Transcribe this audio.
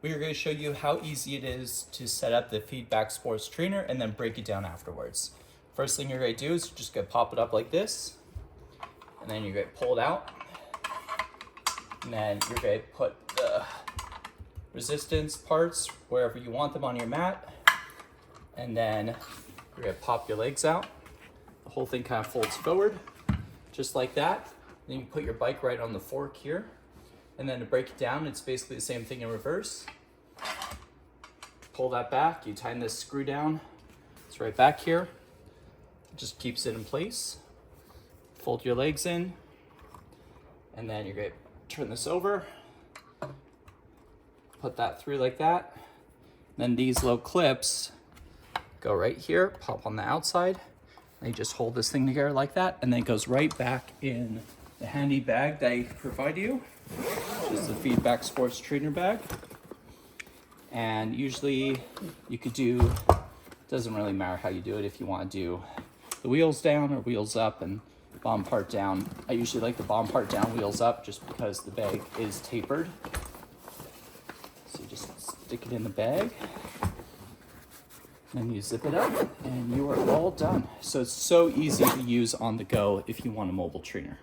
we are going to show you how easy it is to set up the Feedback Sports Trainer and then break it down afterwards. First thing you're going to do is you're just going to pop it up like this, and then you're going to pull it out, and then you're going to put the resistance parts wherever you want them on your mat, and then you're going to pop your legs out. The whole thing kind of folds forward, just like that. Then you put your bike right on the fork here. And then to break it down, it's basically the same thing in reverse. Pull that back, you tighten this screw down. It's right back here. It just keeps it in place. Fold your legs in. And then you're going to turn this over. Put that through like that. Then these little clips go right here, pop on the outside. And you just hold this thing together like that, and then it goes right back in the handy bag that I provide you. This is the Feedback Sports Trainer bag. And usually you could do, doesn't really matter how you do it, if you want to do the wheels down or wheels up and bottom part down. I usually like the bottom part down, wheels up, just because the bag is tapered. So you just stick it in the bag. Then you zip it up and you are all done. So it's so easy to use on the go if you want a mobile trainer.